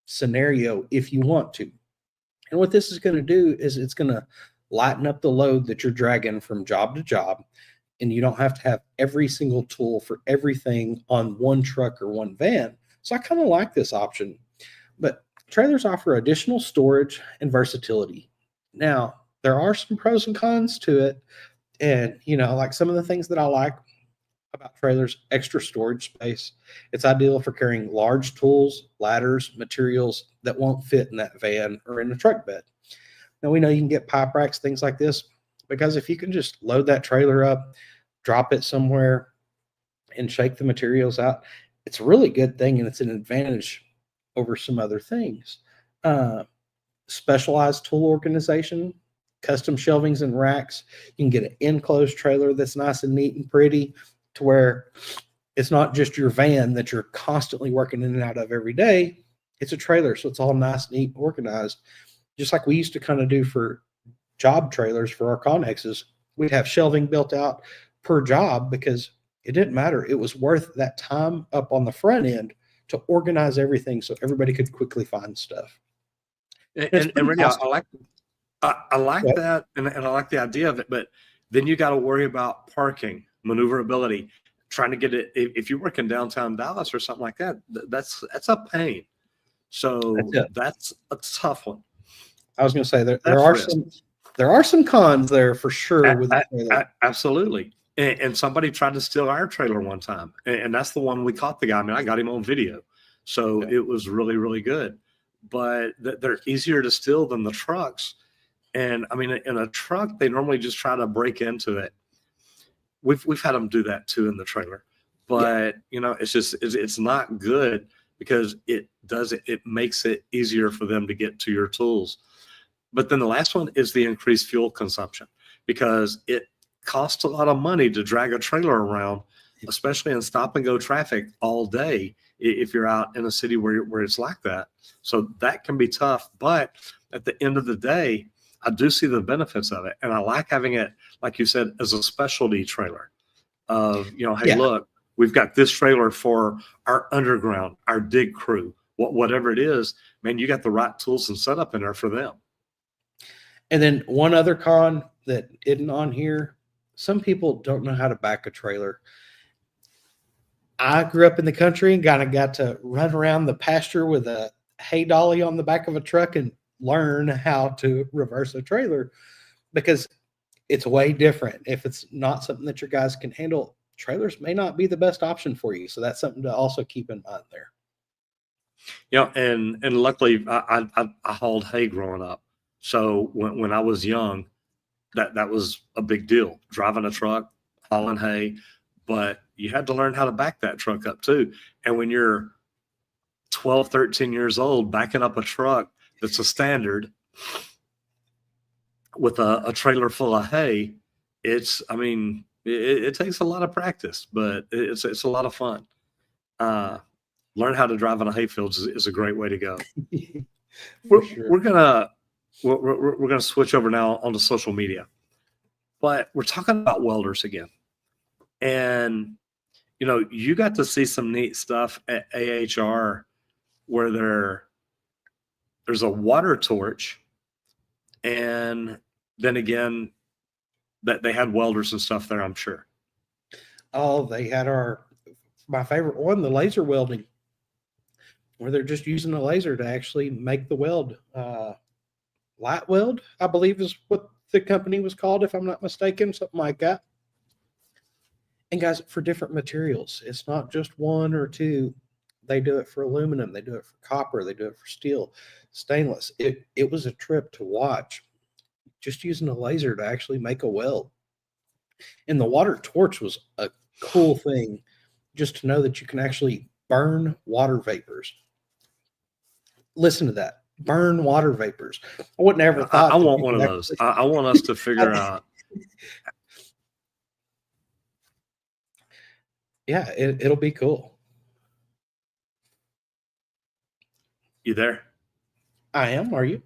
B: scenario if you want to. And what this is going to do is it's going to lighten up the load that you're dragging from job to job. And you don't have to have every single tool for everything on one truck or one van. So I kind of like this option. But trailers offer additional storage and versatility. Now, there are some pros and cons to it. And, like some of the things that I like about trailers: extra storage space. It's ideal for carrying large tools, ladders, materials that won't fit in that van or in a truck bed. Now we know you can get pipe racks, things like this, because if you can just load that trailer up, drop it somewhere, and shake the materials out, it's a really good thing, and it's an advantage over some other things. Specialized tool organization, custom shelvings and racks. You can get an enclosed trailer that's nice and neat and pretty, to where it's not just your van that you're constantly working in and out of every day. It's a trailer, so it's all nice, neat, organized. Just like we used to kind of do for job trailers for our Connexes. We'd have shelving built out per job because it didn't matter. It was worth that time up on the front end to organize everything so everybody could quickly find stuff.
A: And Randy, I like
B: Yeah.
A: that, and I like the idea of it, but then you got to worry about parking, maneuverability, trying to get it. If you work in downtown Dallas or something like that, that's a pain. So that's a tough one.
B: I was going to say there are some cons there for sure with the trailer.
A: Absolutely. And somebody tried to steal our trailer one time, and that's the one we caught the guy. I mean, I got him on video, so it was really, really good. But they're easier to steal than the trucks. And I mean, in a truck, they normally just try to break into it. We've had them do that too in the trailer, but it's not good because it makes it easier for them to get to your tools. But then the last one is the increased fuel consumption, because it costs a lot of money to drag a trailer around, especially in stop and go traffic all day if you're out in a city where it's like that. So that can be tough. But at the end of the day, I do see the benefits of it. And I like having it, like you said, as a specialty trailer of, hey, look, we've got this trailer for our underground, our dig crew, whatever it is, man, you got the right tools and setup in there for them.
B: And then one other con that isn't on here: some people don't know how to back a trailer. I grew up in the country and kind of got to run around the pasture with a hay dolly on the back of a truck and learn how to reverse a trailer, because it's way different. If it's not something that your guys can handle, trailers may not be the best option for you. So that's something to also keep in mind there.
A: And luckily I hauled hay growing up. So when I was young, that was a big deal, driving a truck, hauling hay, but you had to learn how to back that truck up too. And when you're 12, 13 years old, backing up a truck that's a standard with a trailer full of hay, I mean, it takes a lot of practice, but it's a lot of fun. Uh, Learn how to drive on a hayfield is a great way to go.
B: For sure.
A: We're gonna switch over now onto social media, but we're talking about welders again, and you got to see some neat stuff at AHR where there's a water torch, and then again that they had welders and stuff there, I'm sure.
B: Oh, they had my favorite one, the laser welding, where they're just using a laser to actually make the weld. Light Weld, I believe, is what the company was called, if I'm not mistaken, something like that. And guys, for different materials, it's not just one or two. They do it for aluminum, they do it for copper, they do it for steel, stainless. It was a trip to watch, just using a laser to actually make a weld. And the water torch was a cool thing, just to know that you can actually burn water vapors. Listen to that. Burn water vapors. I wouldn't ever thought.
A: I want one of those. I want us to figure out.
B: Yeah, it'll be cool.
A: You there?
B: I am. Are you?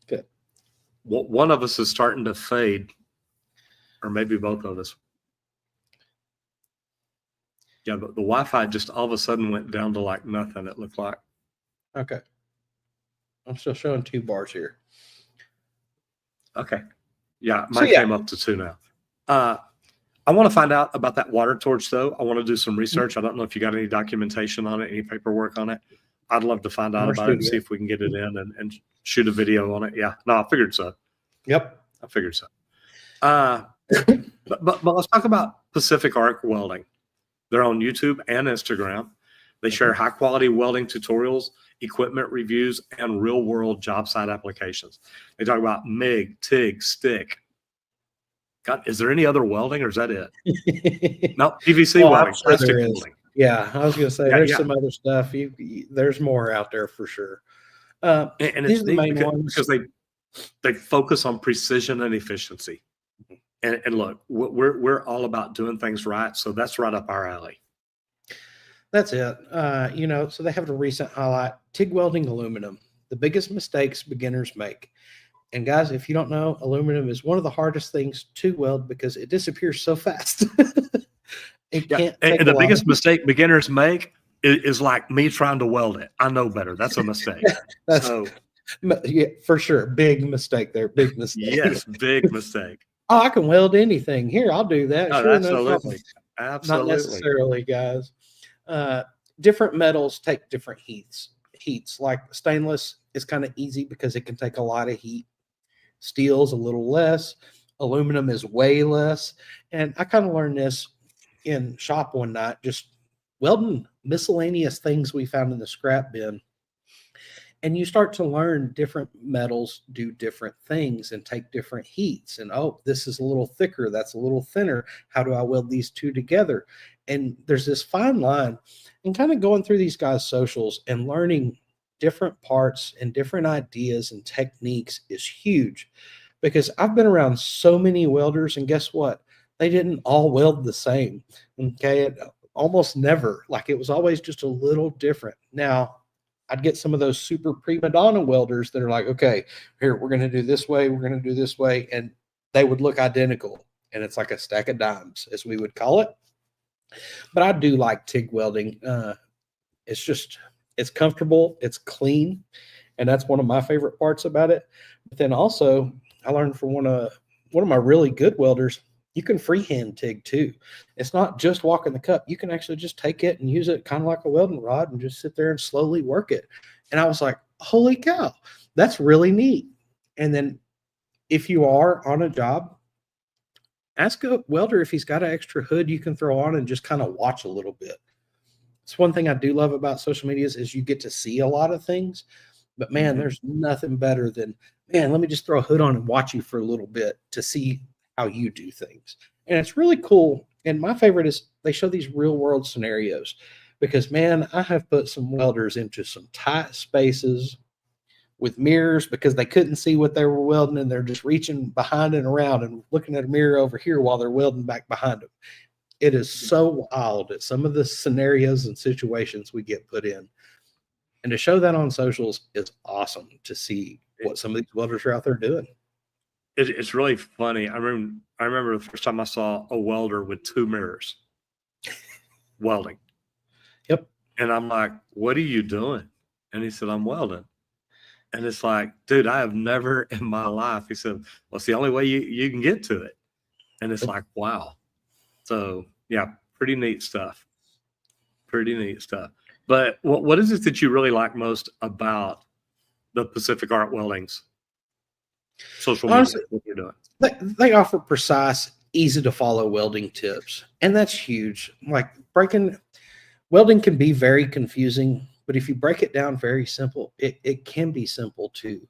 B: Good.
A: One of us is starting to fade, or maybe both of us. Yeah, but the Wi-Fi just all of a sudden went down to like nothing, it looked like.
B: Okay. I'm still showing 2 bars here.
A: Okay. Yeah, mine came up to 2 now. I want to find out about that water torch, though. I want to do some research. I don't know if you got any documentation on it, any paperwork on it. I'd love to find out about it and see if we can get it in and shoot a video on it. Yeah, no, I figured so.
B: Yep.
A: I figured so. But let's talk about Pacific Arc Welding. They're on YouTube and Instagram. They share high quality welding tutorials, equipment reviews, and real world job site applications. They talk about MIG, TIG, stick. God, is there any other welding or is that it? No, PVC welding,
B: sure
A: stick welding.
B: Yeah, I was going to say there's some other stuff. There's more out there for sure.
A: And it's neat because they focus on precision and efficiency. And look, we're all about doing things right, so that's right up our alley.
B: That's it. So they have a recent highlight: TIG welding aluminum, the biggest mistakes beginners make. And guys, if you don't know, aluminum is one of the hardest things to weld because it disappears so fast. And
A: the biggest mistake beginners make is like me trying to weld it. I know better. That's a mistake.
B: Yeah, for sure. Big mistake there. Big mistake.
A: Yes, big mistake.
B: Oh, I can weld anything. Here, I'll do that.
A: Oh,
B: sure,
A: absolutely.
B: No,
A: absolutely.
B: not necessarily, guys. Different metals take different heats. Like stainless is kind of easy because it can take a lot of heat. Steel's a little less. Aluminum is way less. And I kind of learned this in shop one night, just welding miscellaneous things we found in the scrap bin. And you start to learn different metals do different things and take different heats. And, oh, this is a little thicker. That's a little thinner. How do I weld these two together? And there's this fine line. And kind of going through these guys' socials and learning different parts and different ideas and techniques is huge. Because I've been around so many welders, and guess what? They didn't all weld the same. Okay. Almost never. Like, it was always just a little different. Now, I'd get some of those super prima donna welders that are like, okay, here, we're going to do this way. We're going to do this way. And they would look identical. And it's like a stack of dimes, as we would call it. But I do like TIG welding. It's comfortable. It's clean. And that's one of my favorite parts about it. But then also, I learned from one of my really good welders, you can freehand TIG too. It's not just walking the cup. You can actually just take it and use it kind of like a welding rod and just sit there and slowly work it. And I was like, holy cow, that's really neat. And then if you are on a job, ask a welder if he's got an extra hood you can throw on and just kind of watch a little bit. It's one thing I do love about social media is you get to see a lot of things. But man, there's nothing better than, let me just throw a hood on and watch you for a little bit to see how you do things. And it's really cool. And my favorite is they show these real world scenarios because, man, I have put some welders into some tight spaces with mirrors because they couldn't see what they were welding, and they're just reaching behind and around and looking at a mirror over here while they're welding back behind them. It is so wild at some of the scenarios and situations we get put in. And to show that on socials is awesome to see what some of these welders are out there doing.
A: It's really funny. I remember the first time I saw a welder with 2 mirrors welding.
B: Yep.
A: And I'm like, what are you doing? And he said, I'm welding. And it's like, dude, I have never in my life. He said, well, it's the only way you can get to it. And it's like, wow. So yeah, pretty neat stuff. Pretty neat stuff. But what is it that you really like most about the Pacific Art Welding's social media?
B: Honestly,
A: What you're doing?
B: they offer precise, easy to follow welding tips, and that's huge. Like welding can be very confusing, but if you break it down very simple, it can be simple too.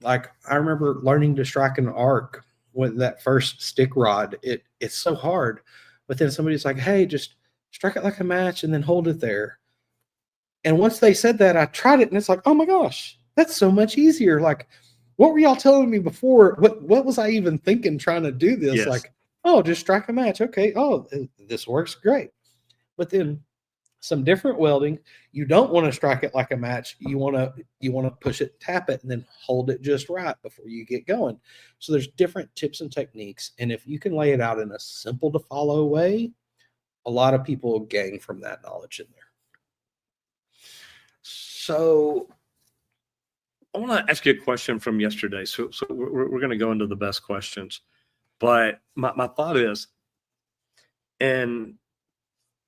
B: Like I remember learning to strike an arc with that first stick rod. It's so hard, but then somebody's like, hey, just strike it like a match and then hold it there. And once they said that, I tried it and it's like, oh my gosh, that's so much easier. Like, what were y'all telling me before? What was I even thinking trying to do this?
A: Yes.
B: Like, oh, just strike a match. Okay. Oh, this works great. But then some different welding, you don't want to strike it like a match. You want to push it, tap it, and then hold it just right before you get going. So there's different tips and techniques. And if you can lay it out in a simple to follow way, a lot of people gain from that knowledge in there.
A: So I want to ask you a question from yesterday. So we're going to go into the best questions. But my thought is, and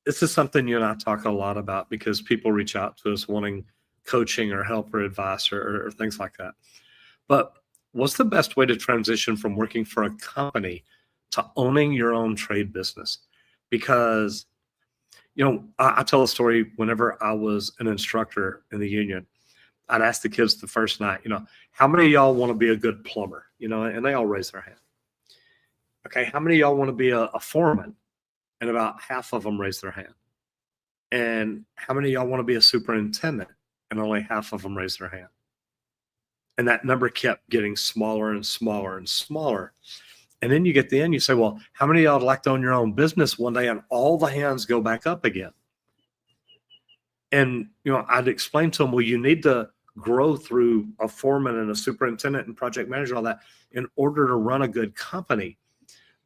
A: this is something you and I talk a lot about because people reach out to us wanting coaching or help or advice or things like that. But what's the best way to transition from working for a company to owning your own trade business? Because, I tell a story whenever I was an instructor in the union. I'd ask the kids the first night, how many of y'all want to be a good plumber? And they all raise their hand. Okay, how many of y'all want to be a foreman? And about half of them raise their hand. And how many of y'all want to be a superintendent? And only half of them raise their hand. And that number kept getting smaller and smaller and smaller. And then you get to the end, you say, well, how many of y'all would like to own your own business one day? And all the hands go back up again. And, I'd explain to them, well, you need to grow through a foreman and a superintendent and project manager, all that, in order to run a good company.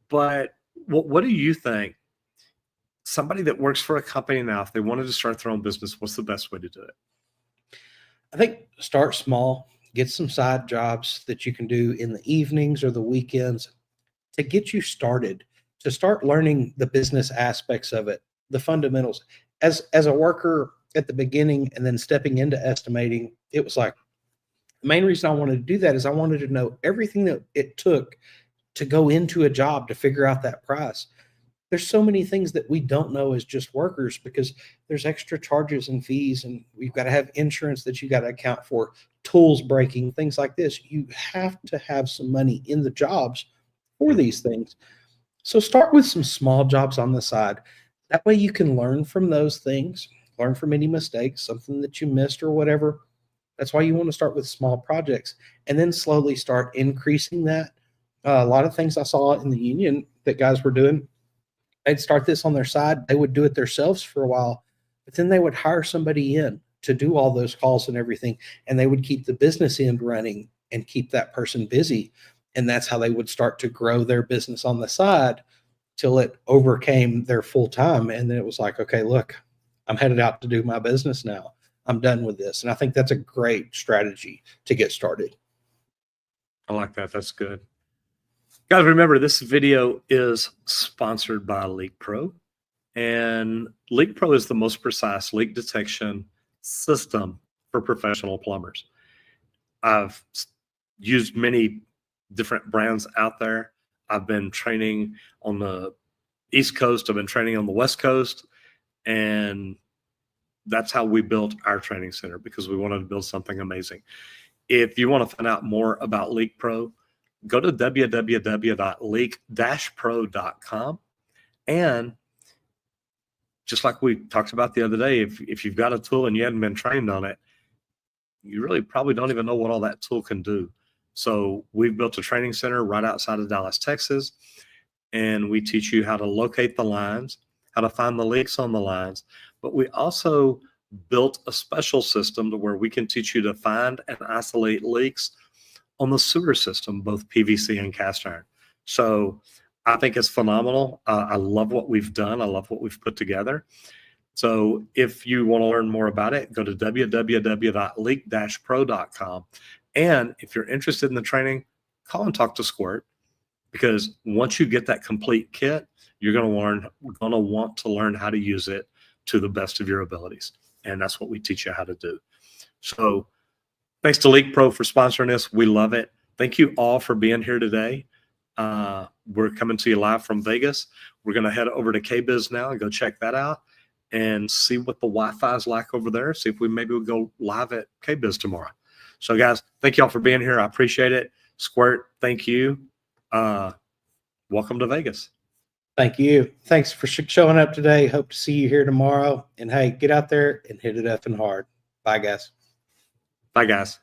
A: But what do you think? Somebody that works for a company now, if they wanted to start their own business, what's the best way to do it?
B: I think start small, get some side jobs that you can do in the evenings or the weekends to get you started, to start learning the business aspects of it, the fundamentals. As a worker at the beginning and then stepping into estimating, it was like the main reason I wanted to do that is I wanted to know everything that it took to go into a job to figure out that price. There's so many things that we don't know as just workers because there's extra charges and fees, and we've got to have insurance that you got to account for, tools breaking, things like this. You have to have some money in the jobs for these things. So start with some small jobs on the side. That way you can learn from those things, learn from any mistakes, something that you missed or whatever. That's why you want to start with small projects and then slowly start increasing that. A lot of things I saw in the union that guys were doing, they'd start this on their side. They would do it themselves for a while, but then they would hire somebody in to do all those calls and everything. And they would keep the business end running and keep that person busy. And that's how they would start to grow their business on the side till it overcame their full time. And then it was like, okay, look, I'm headed out to do my business now. I'm done with this. And I think that's a great strategy to get started.
A: I like that. That's good. Guys, remember this video is sponsored by Leak Pro. And Leak Pro is the most precise leak detection system for professional plumbers. I've used many different brands out there. I've been training on the East Coast. I've been training on the West Coast. And that's how we built our training center, because we wanted to build something amazing. If you want to find out more about Leak Pro, go to www.leak-pro.com. And just like we talked about the other day, if you've got a tool and you hadn't been trained on it, you really probably don't even know what all that tool can do. So we've built a training center right outside of Dallas, Texas, and we teach you how to locate the lines, how to find the leaks on the lines. But we also built a special system to where we can teach you to find and isolate leaks on the sewer system, both PVC and cast iron. So I think it's phenomenal. I love what we've done. I love what we've put together. So if you want to learn more about it, go to www.leak-pro.com. And if you're interested in the training, call and talk to Squirt, because once you get that complete kit, you're going to want to learn how to use it to the best of your abilities. And that's what we teach you how to do. So thanks to Leak Pro for sponsoring this. We love it. Thank you all for being here today. We're coming to you live from Vegas. We're going to head over to KBIS now and go check that out and see what the Wi-Fi is like over there. See if maybe we'll go live at KBIS tomorrow. So guys, thank y'all for being here. I appreciate it. Squirt, thank you. Welcome to Vegas.
B: Thank you. Thanks for showing up today. Hope to see you here tomorrow. And hey, get out there and hit it up and hard. Bye, guys.
A: Bye, guys.